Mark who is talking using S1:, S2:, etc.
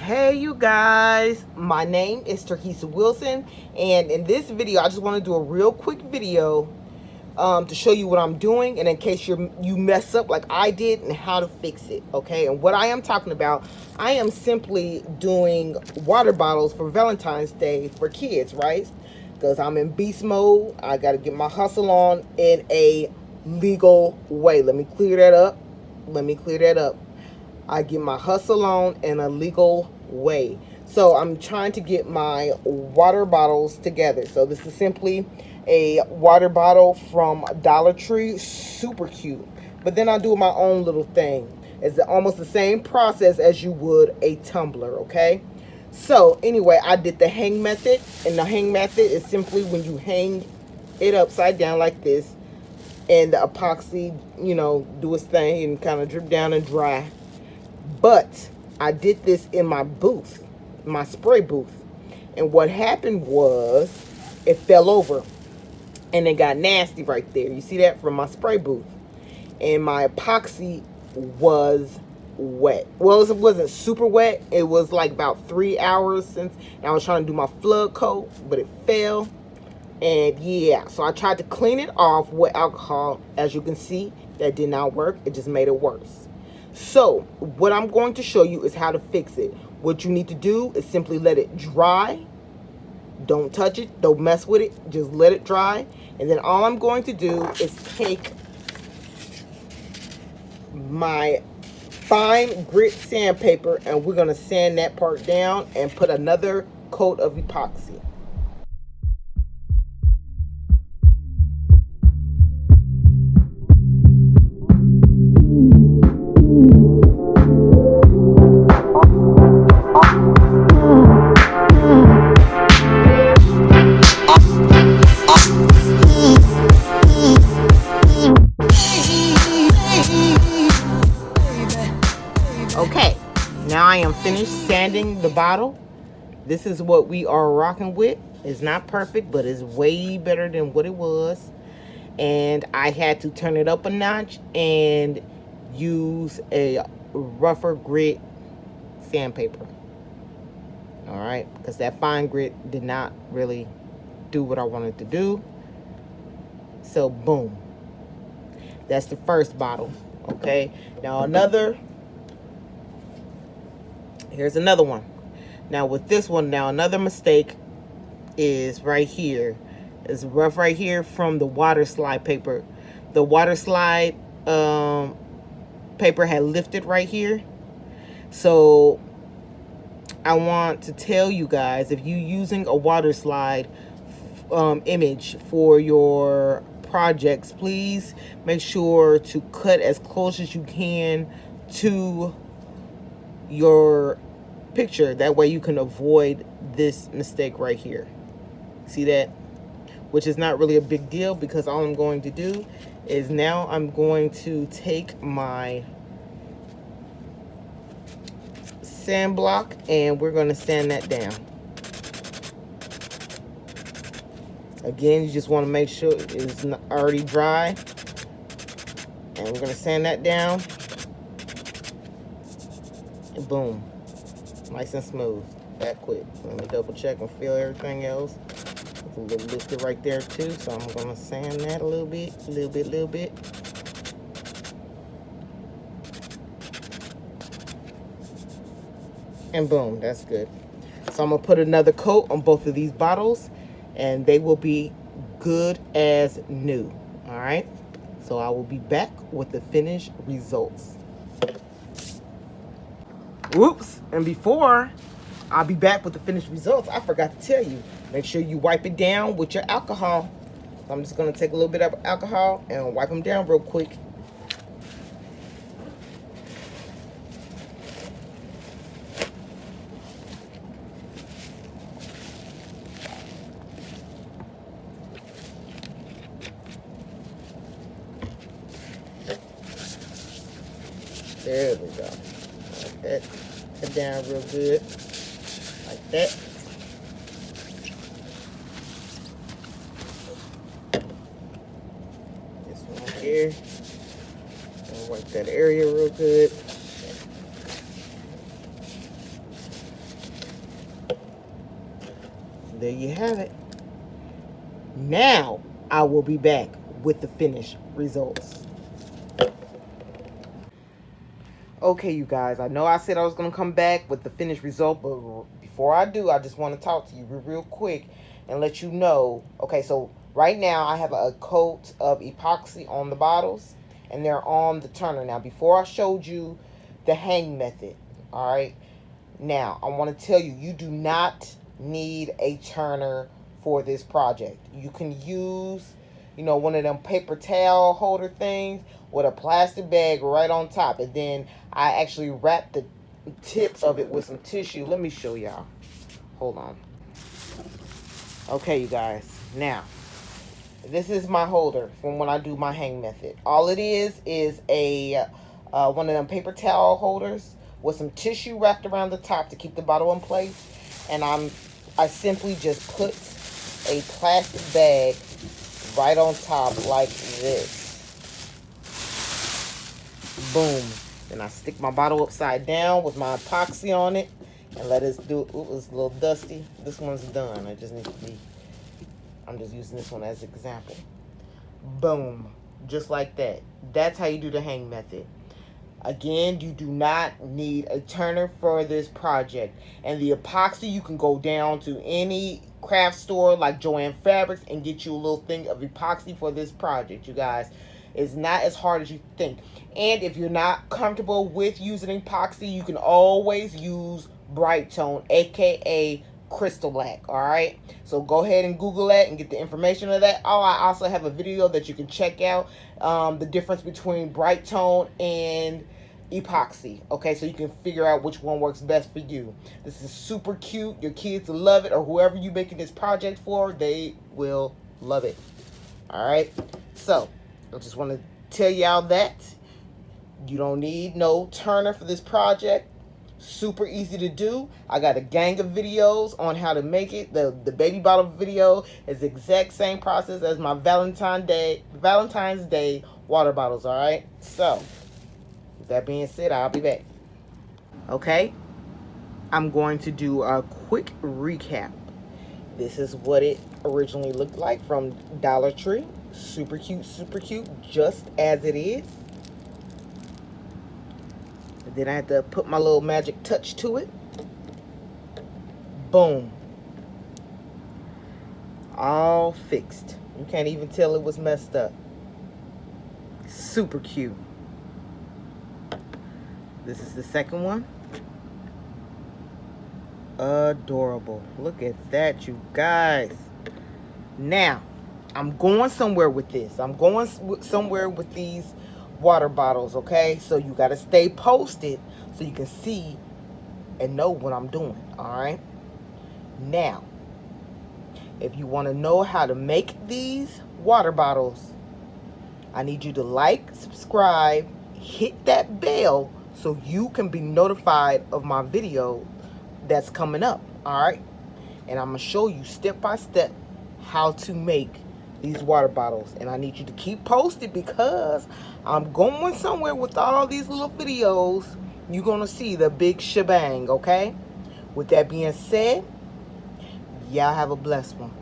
S1: Hey you guys, my name is Turkissa Wilson, and in this video I just want to do a real quick video to show you what I'm doing, and in case you mess up like I did, and how to fix it. Okay, and what I am talking about, I am simply doing water bottles for Valentine's Day for kids, right? Because I'm in beast mode. I got to get my hustle on in a legal way. Let me clear that up. I get my hustle on in a legal way. So I'm trying to get my water bottles together. So this is simply a water bottle from Dollar Tree, super cute. But then I do my own little thing. It's almost the same process as you would a tumbler, okay? So anyway, I did the hang method, and the hang method is simply when you hang it upside down like this, and the epoxy, do its thing and kind of drip down and dry. But I did this in my booth, my spray booth. And what happened was it fell over and it got nasty right there. You see that from my spray booth. And my epoxy was wet. Well, it wasn't super wet. It was like about 3 hours since I was trying to do my flood coat, but it fell. And yeah, so I tried to clean it off with alcohol. As you can see, that did not work. It just made it worse. So what I'm going to show you is how to fix it. What you need to do is simply let it dry. Don't touch it. Don't mess with it. Just let it dry. And then all I'm going to do is take my fine grit sandpaper, and we're going to sand that part down and put another coat of epoxy. Okay, now I am finished sanding the bottle. This is what we are rocking with. It's not perfect, but it's way better than what it was. And I had to turn it up a notch and use a rougher grit sandpaper. All right, because that fine grit did not really do what I wanted to do. So boom, that's the first bottle. Okay, now here's another one. Now with this one, another mistake is right here. It's rough right here from the water slide paper. The water slide paper had lifted right here. So I want to tell you guys, if you're using a water slide image for your projects, please make sure to cut as close as you can to your picture. That way you can avoid this mistake right here. See that? Which is not really a big deal, because all I'm going to do is now I'm going to take my sand block and we're going to sand that down. Again, you just want to make sure it's already dry, and we're going to sand that down, and boom, nice and smooth, that quick. Let me double check and feel everything else. It's a little lifted right there too, so I'm going to sand that a little bit. And boom, that's good. So I'm going to put another coat on both of these bottles, and they will be good as new. All right, so I will be back with the finished results. Whoops, and before I'll be back with the finished results, I forgot to tell you, make sure you wipe it down with your alcohol. So I'm just going to take a little bit of alcohol and wipe them down real quick. There we go. Like that. Put it down real good. Like that. This one here. I'll wipe that area real good. there you have it. Now I will be back with the finished results. Okay, you guys, I know I said I was going to come back with the finished result, but before I do, I just want to talk to you real quick and let you know. Okay, so right now I have a coat of epoxy on the bottles, and they're on the turner. Now, before I showed you the hang method, all right, now I want to tell you, you do not need a turner for this project. You can use, one of them paper towel holder things with a plastic bag right on top, and then I actually wrapped the tips of it with some tissue. Let me show y'all. Hold on. Okay, you guys. Now, this is my holder from when I do my hang method. All it is a one of them paper towel holders with some tissue wrapped around the top to keep the bottle in place. And I simply just put a plastic bag right on top like this. Boom. Then I stick my bottle upside down with my epoxy on it and let us do it. Ooh, it's a little dusty. This one's done. It just needs to be, I'm just using this one as an example. Boom. Just like that. That's how you do the hang method. Again, you do not need a turner for this project. And the epoxy, you can go down to any craft store like Joann Fabrics and get you a little thing of epoxy for this project, you guys. It's not as hard as you think. And if you're not comfortable with using epoxy, you can always use Bright Tone, aka Crystal Black. All right, so go ahead and Google that and get the information of that. Oh, I also have a video that you can check out, the difference between Bright Tone and epoxy. Okay, so you can figure out which one works best for you. This is super cute. Your kids will love it, or whoever you're making this project for, they will love it. All right, so I just want to tell y'all that you don't need no turner for this project. Super easy to do. I got a gang of videos on how to make it. The baby bottle video is the exact same process as my Valentine's Day water bottles. All right, so with that being said, I'll be back. Okay, I'm going to do a quick recap. This is what it originally looked like from Dollar Tree. Super cute, just as it is. And then I had to put my little magic touch to it. Boom. All fixed. You can't even tell it was messed up. Super cute. This is the second one. Adorable. Look at that, you guys. Now, I'm going somewhere with this. I'm going somewhere with these water bottles, okay? So you got to stay posted so you can see and know what I'm doing, all right? Now, if you want to know how to make these water bottles, I need you to like, subscribe, hit that bell so you can be notified of my video that's coming up, all right? And I'm going to show you step by step how to make these water bottles, and I need you to keep posted because I'm going somewhere with all these little videos. You're gonna see the big shebang. Okay, with that being said, y'all have a blessed one.